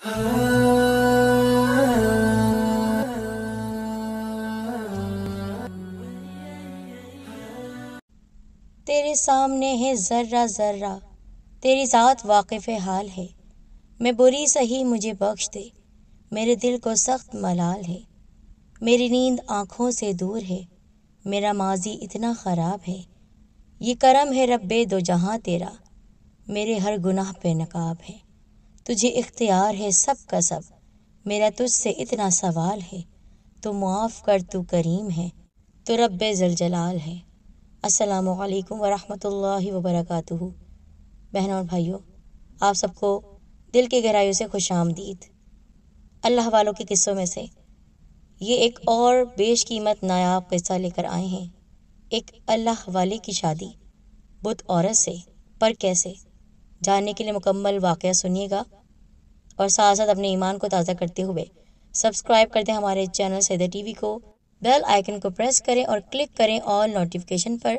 تیرے سامنے ہے ذرہ ذرہ، تیری ذات واقف حال ہے، میں بری سہی مجھے بخش دے، میرے دل کو سخت ملال ہے، میری نیند آنکھوں سے دور ہے، میرا ماضی اتنا خراب ہے، یہ کرم ہے رب دو جہاں تیرا، میرے ہر گناہ پہ نقاب ہے، تجھے اختیار ہے سب کا سب، میرا تجھ سے اتنا سوال ہے، تو معاف کر تو کریم ہے، تو رب ذوالجلال ہے۔ السلام علیکم ورحمۃ اللہ وبرکاتہ۔ بہنوں اور بھائیوں، آپ سب کو دل کی گہرائیوں سے خوش آمدید۔ اللہ والوں کے قصوں میں سے یہ ایک اور بیش قیمت نایاب قصہ لے کر آئے ہیں۔ ایک اللہ والے کی شادی بت عورت سے، پر کیسے؟ جاننے کے لیے مکمل واقعہ سنیے گا، اور ساتھ ساتھ اپنے ایمان کو تازہ کرتے ہوئے سبسکرائب کرتے ہیں ہمارے چینل سیدہ ٹی وی کو، بیل آئیکن کو پریس کریں اور کلک کریں آل نوٹیفیکیشن پر۔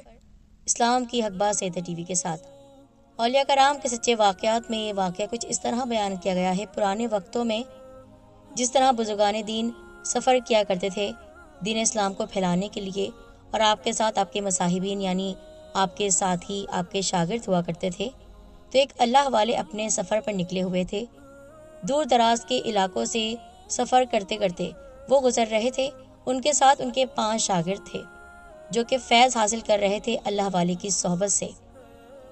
اسلام کی حق بات سیدہ ٹی وی کے ساتھ اولیاء کرام کے سچے واقعات میں یہ واقعہ کچھ اس طرح بیان کیا گیا ہے۔ پرانے وقتوں میں جس طرح بزرگان دین سفر کیا کرتے تھے دین اسلام کو پھیلانے کے لیے، اور آپ کے ساتھ آپ کے مصاحبین یعنی آپ کے ساتھی، آپ کے شاگرد ہوا کرتے تھے، تو ایک اللہ والے اپنے سفر پر نکلے ہوئے تھے۔ دور دراز کے علاقوں سے سفر کرتے کرتے وہ گزر رہے تھے۔ ان کے ساتھ ان کے 5 شاگرد تھے جو کہ فیض حاصل کر رہے تھے اللہ والے کی صحبت سے،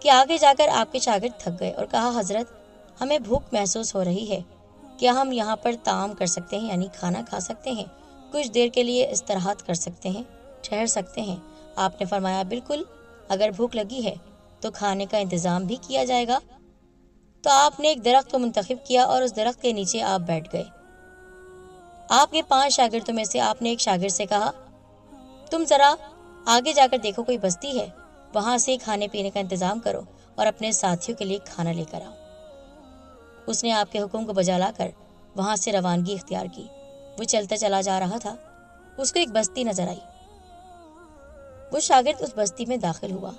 کہ آگے جا کر آپ کے شاگرد تھک گئے اور کہا، حضرت ہمیں بھوک محسوس ہو رہی ہے، کیا ہم یہاں پر طعام کر سکتے ہیں، یعنی کھانا کھا سکتے ہیں، کچھ دیر کے لیے استراحت کر سکتے ہیں، ٹھہر سکتے ہیں؟ آپ نے فرمایا، بالکل، اگر بھوک لگی ہے تو کھانے کا انتظام بھی کیا جائے گا۔ تو آپ نے ایک درخت کو منتخب کیا اور اس درخت کے نیچے آپ بیٹھ گئے۔ آپ کے 5 شاگردوں میں سے آپ نے ایک شاگرد سے کہا، تم ذرا آگے جا کر دیکھو، کوئی بستی ہے، وہاں سے کھانے پینے کا انتظام کرو اور اپنے ساتھیوں کے لیے کھانا لے کر آؤ۔ اس نے آپ کے حکم کو بجا لا کر وہاں سے روانگی اختیار کی۔ وہ چلتا چلا جا رہا تھا، اس کو ایک بستی نظر آئی۔ وہ شاگرد اس بستی میں داخل ہوا،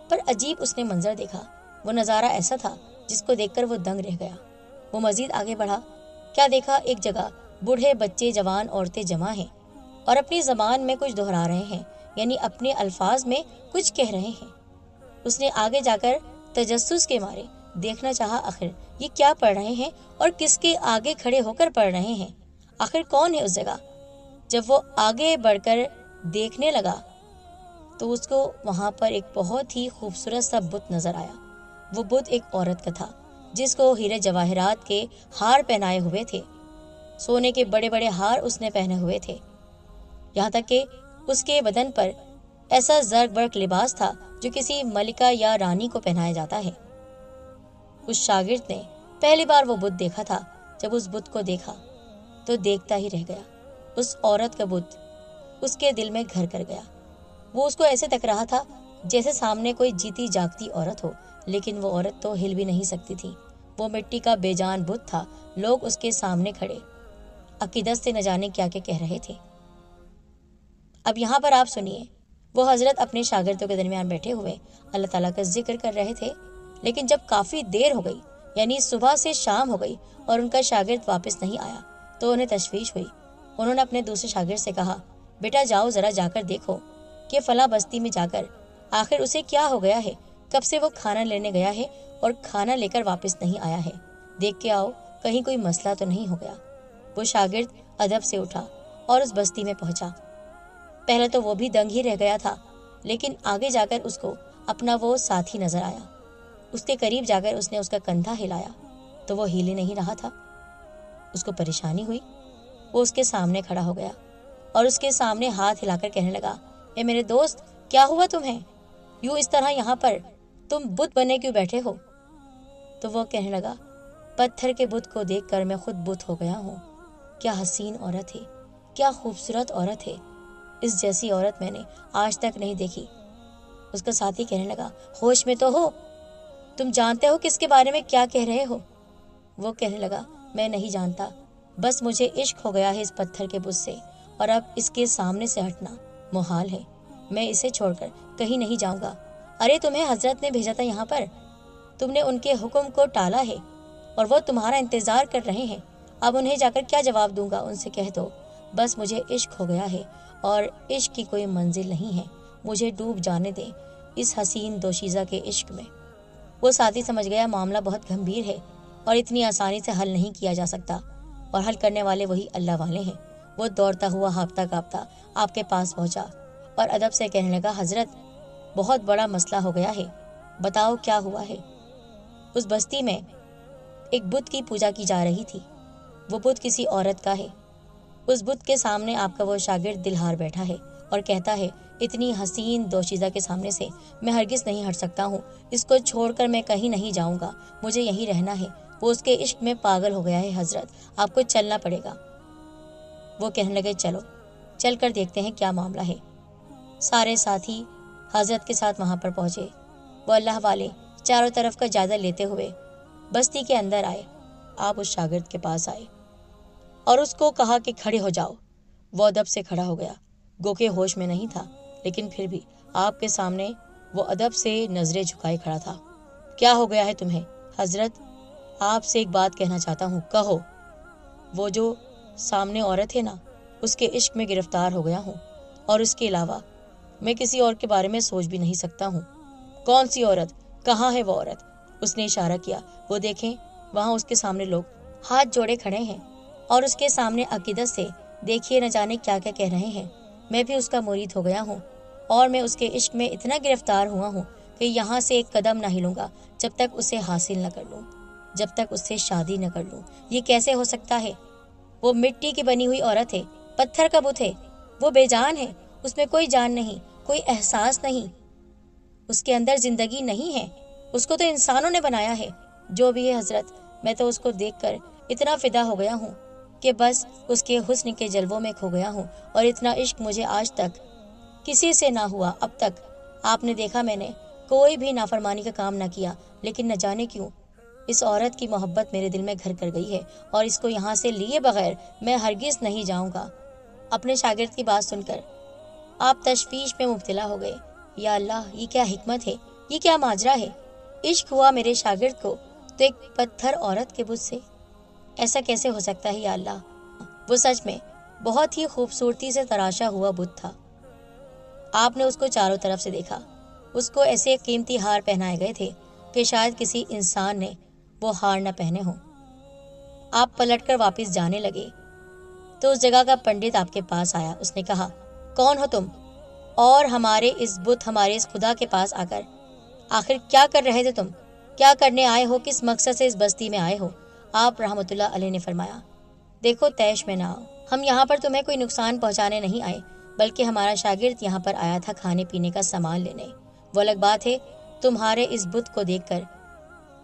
پر عجیب اس نے منظر دیکھا۔ وہ نظارہ ایسا تھا جس کو دیکھ کر وہ دنگ رہ گیا۔ وہ مزید آگے بڑھا، کیا دیکھا، ایک جگہ بوڑھے، بچے، جوان، عورتیں جمع ہیں اور اپنی زبان میں کچھ دہرا رہے ہیں، یعنی اپنے الفاظ میں کچھ کہہ رہے ہیں۔ اس نے آگے جا کر تجسس کے مارے دیکھنا چاہا، آخر یہ کیا پڑھ رہے ہیں اور کس کے آگے کھڑے ہو کر پڑھ رہے ہیں، آخر کون ہے اس جگہ۔ جب وہ آگے بڑھ کر دیکھنے لگا تو اس کو وہاں پر ایک بہت ہی خوبصورت سا بت نظر آیا۔ وہ بت ایک عورت کا تھا جس کو ہیرے جواہرات کے ہار پہنائے ہوئے تھے، سونے کے بڑے بڑے ہار اس نے پہنے ہوئے تھے، یہاں تک کہ اس کے بدن پر ایسا زرق برق لباس تھا جو کسی ملکہ یا رانی کو پہنایا جاتا ہے۔ اس شاگرد نے پہلی بار وہ بت دیکھا تھا۔ جب اس بت کو دیکھا تو دیکھتا ہی رہ گیا۔ اس عورت کا بت اس کے دل میں گھر کر گیا۔ وہ اس کو ایسے تک رہا تھا جیسے سامنے کوئی جیتی جاگتی عورت ہو، لیکن وہ عورت تو ہل بھی نہیں سکتی تھی۔ وہ مٹی کا بے جان بت تھا۔ لوگ اس کے سامنے کھڑے عقیدت سے نہ جانے کیا کہہ رہے تھے۔ اب یہاں پر آپ سنیے، وہ حضرت اپنے شاگردوں کے درمیان بیٹھے ہوئے اللہ تعالیٰ کا ذکر کر رہے تھے، لیکن جب کافی دیر ہو گئی، یعنی صبح سے شام ہو گئی اور ان کا شاگرد واپس نہیں آیا تو انہیں تشویش ہوئی۔ انہوں نے اپنے دوسرے شاگرد سے کہا، بیٹا جاؤ ذرا جا کر دیکھو کہ فلاں بستی میں جا کر آخر اسے کیا ہو گیا ہے، کب سے وہ کھانا لینے گیا ہے اور کھانا لے کر واپس نہیں آیا ہے، دیکھ کے آؤ کہیں کوئی مسئلہ تو نہیں ہو گیا۔ وہ شاگرد ادب سے اٹھا اور اس بستی میں پہنچا۔ پہلے تو وہ بھی دنگ ہی رہ گیا تھا، لیکن آگے جا کر اس کو اپنا وہ ساتھی نظر آیا۔ اس کے قریب جا کر اس نے اس کا کندھا ہلایا تو وہ ہل ہی نہیں رہا تھا۔ اس کو پریشانی ہوئی۔ وہ اس کے سامنے کھڑا ہو گیا اور اس کے سامنے ہاتھ ہلا کر کہنے لگا، اے میرے دوست، کیا ہوا تمہیں؟ یوں اس طرح یہاں پر تم بت بنے کیوں بیٹھے ہو؟ تو وہ کہنے لگا، پتھر کے بت کو دیکھ کر میں خود بت ہو گیا ہوں۔ کیا حسین عورت ہے، کیا خوبصورت عورت ہے، اس جیسی عورت میں نے آج تک نہیں دیکھی۔ اس کا ساتھی کہنے لگا، ہوش میں تو ہو، تم جانتے ہو کس کے بارے میں کیا کہہ رہے ہو؟ وہ کہنے لگا، میں نہیں جانتا، بس مجھے عشق ہو گیا ہے اس پتھر کے بت سے، اور اب اس کے سامنے سے ہٹنا محال ہے، میں اسے چھوڑ کر کہیں نہیں جاؤں گا۔ ارے تمہیں حضرت نے بھیجا تھا یہاں پر، تم نے ان کے حکم کو ٹالا ہے، اور وہ تمہارا انتظار کر رہے ہیں۔ اب انہیں جا کر کیا جواب دوں گا؟ ان سے کہہ دو بس مجھے عشق ہو گیا ہے اور عشق کی کوئی منزل نہیں ہے، مجھے ڈوب جانے دیں اس حسین دوشیزہ کے عشق میں۔ وہ ساتھی سمجھ گیا معاملہ بہت گھمبیر ہے اور اتنی آسانی سے حل نہیں کیا جا سکتا، اور حل کرنے والے وہی اللہ والے ہیں۔ وہ دوڑتا ہوا ہانپتا کانپتا آپ کے پاس پہنچا اور ادب سے کہنے لگا، حضرت بہت بڑا مسئلہ ہو گیا ہے، بتاؤ کیا ہوا ہے؟ اس بستی میں ایک بت کی پوجا کی جا رہی تھی، وہ بت کسی عورت کا ہے۔ اس بت کے سامنے آپ کا وہ شاگرد دلہار بیٹھا ہے اور کہتا ہے، اتنی حسین دوشیزہ کے سامنے سے میں ہرگز نہیں ہٹ سکتا ہوں، اس کو چھوڑ کر میں کہیں نہیں جاؤں گا، مجھے یہیں رہنا ہے۔ وہ اس کے عشق میں پاگل ہو گیا ہے حضرت، آپ کو چلنا پڑے گا۔ وہ کہنے لگے، چلو چل کر دیکھتے ہیں کیا معاملہ ہے۔ سارے ساتھی حضرت کے ساتھ وہاں پر پہنچے۔ وہ اللہ والے چاروں طرف کا جائزہ لیتے ہوئے بستی کے اندر آئے۔ آپ اس شاگرد کے پاس آئے اور اس کو کہا کہ کھڑے ہو جاؤ۔ وہ ادب سے کھڑا ہو گیا، گو کہ ہوش میں نہیں تھا، لیکن پھر بھی آپ کے سامنے وہ ادب سے نظریں جھکائے کھڑا تھا۔ کیا ہو گیا ہے تمہیں؟ حضرت آپ سے ایک بات کہنا چاہتا ہوں، کہو۔ وہ جو سامنے عورت ہے نا، اس کے عشق میں گرفتار ہو گیا ہوں، اور اس کے علاوہ میں کسی اور کے بارے میں سوچ بھی نہیں سکتا ہوں۔ کون سی عورت؟ کہاں ہے وہ عورت؟ اس نے اشارہ کیا، وہ دیکھیں وہاں اس کے سامنے لوگ ہاتھ جوڑے کھڑے ہیں اور اس کے سامنے عقیدت سے دیکھیے نہ جانے کیا کیا کہہ رہے ہیں۔ میں بھی اس کا مرید ہو گیا ہوں اور میں اس کے عشق میں اتنا گرفتار ہوا ہوں کہ یہاں سے ایک قدم نہ ہلوں گا جب تک اسے حاصل نہ کر لوں، جب تک اس سے شادی نہ کر لوں۔ یہ کیسے ہو سکتا ہے؟ وہ مٹی کی بنی ہوئی عورت ہے، پتھر کا بت ہے، وہ بے جان ہے، اس میں کوئی جان نہیں، کوئی احساس نہیں، اس کے اندر زندگی نہیں ہے، اس کو تو انسانوں نے بنایا ہے۔ جو بھی ہے حضرت، میں تو اس کو دیکھ کر اتنا فدا ہو گیا ہوں کہ بس اس کے حسن کے جلووں میں کھو گیا ہوں، اور اتنا عشق مجھے آج تک کسی سے نہ ہوا۔ اب تک آپ نے دیکھا میں نے کوئی بھی نافرمانی کا کام نہ کیا، لیکن نہ جانے کیوں اس عورت کی محبت میرے دل میں گھر کر گئی ہے، اور اس کو یہاں سے لیے بغیر میں ہرگز نہیں جاؤں گا۔ اپنے شاگرد کی بات سن کر آپ تشویش میں مبتلا ہو گئے۔ یا اللہ، یہ کیا حکمت ہے، یہ کیا ماجرا ہے؟ عشق ہوا میرے شاگرد کو تو ایک پتھر عورت کے بت سے؟ ایسا کیسے ہو سکتا ہے یا اللہ؟ وہ سچ میں بہت ہی خوبصورتی سے تراشا ہوا بت تھا۔ آپ نے اس کو چاروں طرف سے دیکھا، اس کو ایسے قیمتی ہار پہنائے گئے تھے کہ شاید کسی انسان نے وہ ہار نہ پہنے ہوں۔ آپ پلٹ کر واپس جانے لگے تو اس جگہ کا پنڈت آپ کے پاس آیا۔ اس نے کہا، کون ہو تم؟ اور ہمارے اس بت، ہمارے اس خدا کے پاس آ کر آخر کیا کر رہے تھے تم؟ کیا کرنے آئے ہو؟ کس مقصد سے اس بستی میں آئے ہو؟ آپ رحمۃ اللہ علیہ نے فرمایا، دیکھو طیش میں نہ آؤ، ہم یہاں پر تمہیں کوئی نقصان پہنچانے نہیں آئے، بلکہ ہمارا شاگرد یہاں پر آیا تھا کھانے پینے کا سامان لینے۔ وہ الگ بات ہے تمہارے اس بت کو دیکھ کر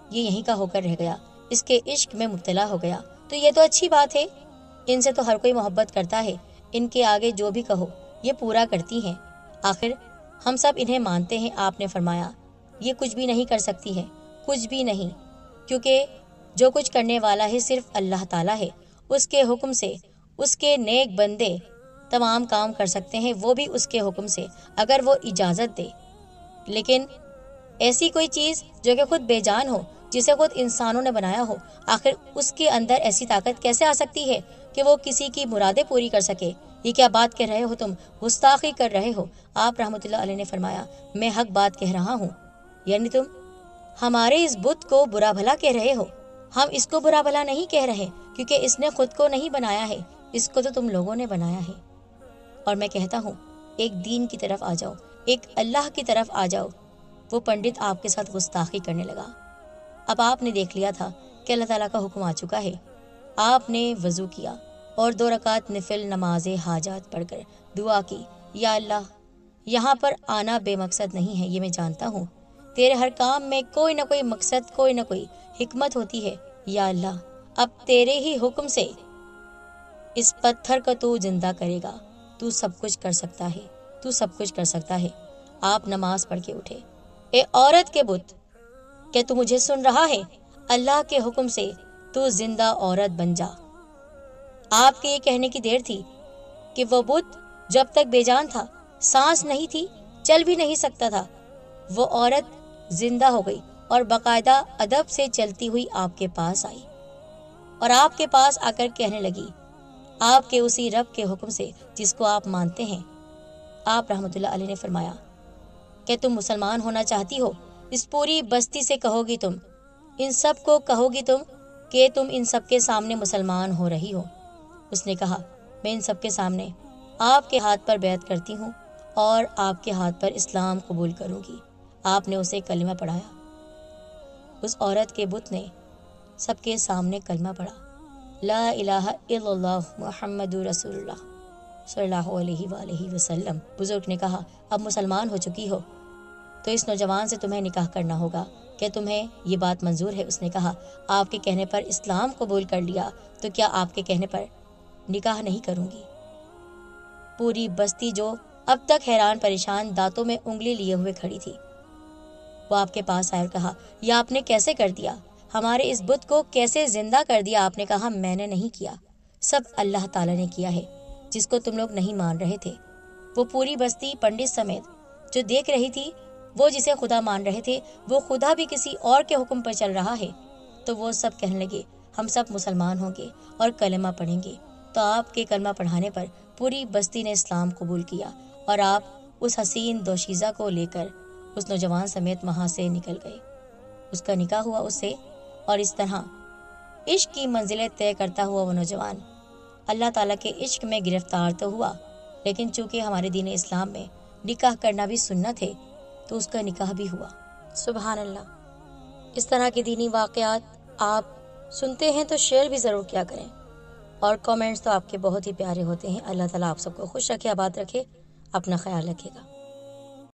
یہ یہیں کا ہو کر رہ گیا، اس کے عشق میں مبتلا ہو گیا، تو یہ تو اچھی بات ہے، ان سے تو ہر کوئی محبت کرتا ہے، ان کے آگے جو بھی کہو یہ پورا کرتی ہیں، آخر ہم سب انہیں مانتے ہیں۔ آپ نے فرمایا، یہ کچھ بھی نہیں کر سکتی ہے، کچھ بھی نہیں، کیونکہ جو کچھ کرنے والا ہے صرف اللہ تعالیٰ ہے، اس کے حکم سے اس کے نیک بندے تمام کام کر سکتے ہیں، وہ بھی اس کے حکم سے، اگر وہ اجازت دے۔ لیکن ایسی کوئی چیز جو کہ خود بے جان ہو، جسے خود انسانوں نے بنایا ہو، آخر اس کے اندر ایسی طاقت کیسے آ سکتی ہے کہ وہ کسی کی مرادیں پوری کر سکے؟ یہ کیا بات کہہ رہے ہو تم؟ گستاخی کر رہے ہو۔ آپ رحمۃ اللہ علیہ نے فرمایا، میں حق بات کہہ رہا ہوں، یعنی تم ہمارے اس بت کو برا بھلا کہہ رہے ہو۔ ہم اس کو برا بھلا نہیں کہہ رہے، کیونکہ اس نے خود کو نہیں بنایا ہے، اس کو تو تم لوگوں نے بنایا ہے۔ اور میں کہتا ہوں، ایک دین کی طرف آ جاؤ، ایک اللہ کی طرف آ جاؤ۔ وہ پنڈت آپ کے ساتھ گستاخی کرنے لگا۔ اب آپ نے دیکھ لیا تھا کہ اللہ تعالیٰ کا حکم آ چکا ہے۔ آپ نے وضو کیا اور 2 رکعت نفل نماز حاجات پڑھ کر دعا کی، یا اللہ، یہاں پر آنا بے مقصد نہیں ہے، یہ میں جانتا ہوں، تیرے ہر کام میں کوئی نہ کوئی مقصد، کوئی نہ کوئی حکمت ہوتی ہے۔ یا اللہ، اب تیرے ہی حکم سے اس پتھر کو تو زندہ کرے گا، تو سب کچھ کر سکتا ہے، تو سب کچھ کر سکتا ہے۔ آپ نماز پڑھ کے اٹھے۔ اے عورت کے بت، کیا تو مجھے سن رہا ہے؟ اللہ کے حکم سے تو زندہ عورت بن جا۔ آپ کے یہ کہنے کی دیر تھی کہ وہ بت جب تک بے جان تھا، سانس نہیں تھی، چل بھی نہیں سکتا تھا، وہ عورت زندہ ہو گئی، اور باقاعدہ ادب سے چلتی ہوئی آپ کے پاس آئی اور آپ کے پاس آ کر کہنے لگی، آپ کے اسی رب کے حکم سے جس کو آپ مانتے ہیں۔ آپ رحمۃ اللہ علیہ نے فرمایا کہ تم مسلمان ہونا چاہتی ہو؟ اس پوری بستی سے کہو گی تم، ان سب کو کہو گی تم کہ تم ان سب کے سامنے مسلمان ہو رہی ہو؟ اس نے کہا، میں ان سب کے سامنے آپ کے ہاتھ پر بیعت کرتی ہوں اور آپ کے ہاتھ پر اسلام قبول کروں گی۔ آپ نے اسے کلمہ پڑھایا۔ اس عورت کے بت نے سب کے سامنے کلمہ پڑھا، لا الہ الا اللہ محمد رسول اللہ صلی اللہ علیہ وآلہ وسلم۔ بزرگ نے کہا، اب مسلمان ہو چکی ہو تو اس نوجوان سے تمہیں نکاح کرنا ہوگا، کہ تمہیں یہ بات منظور ہے؟ اس نے کہا، آپ کے کہنے پر اسلام قبول کر لیا تو کیا آپ کے کہنے پر نکاح نہیں کروں گی؟ پوری بستی جو اب تک حیران پریشان دانتوں میں انگلی لیے ہوئے کھڑی تھی، وہ آپ کے پاس آئے اور کہا، یہ آپ نے کیسے کر دیا؟ ہمارے اس بت کو کیسے زندہ کر دیا؟ آپ نے کہا، میں نے نہیں کیا، سب اللہ تعالیٰ نے کیا ہے، جس کو تم لوگ نہیں مان رہے تھے۔ وہ پوری بستی پنڈت سمیت جو دیکھ رہی تھی، وہ جسے خدا مان رہے تھے، وہ خدا بھی کسی اور کے حکم پر چل رہا ہے۔ تو وہ سب کہنے لگے، ہم سب مسلمان ہوں گے اور کلمہ پڑھیں گے۔ تو آپ کے کلمہ پڑھانے پر پوری بستی نے اسلام قبول کیا اور آپ اس حسین دوشیزہ کو لے کر اس نوجوان سمیت وہاں سے نکل گئے۔ اس کا نکاح ہوا اس سے، اور اس طرح عشق کی منزلیں طے کرتا ہوا وہ نوجوان اللہ تعالیٰ کے عشق میں گرفتار تو ہوا، لیکن چونکہ ہمارے دین اسلام میں نکاح کرنا بھی سنت ہے تو اس کا نکاح بھی ہوا۔ سبحان اللہ۔ اس طرح کے دینی واقعات آپ سنتے ہیں تو شیئر بھی ضرور کیا کریں، اور کامنٹس تو آپ کے بہت ہی پیارے ہوتے ہیں۔ اللہ تعالیٰ آپ سب کو خوش رکھے، آباد رکھے، اپنا خیال رکھے گا۔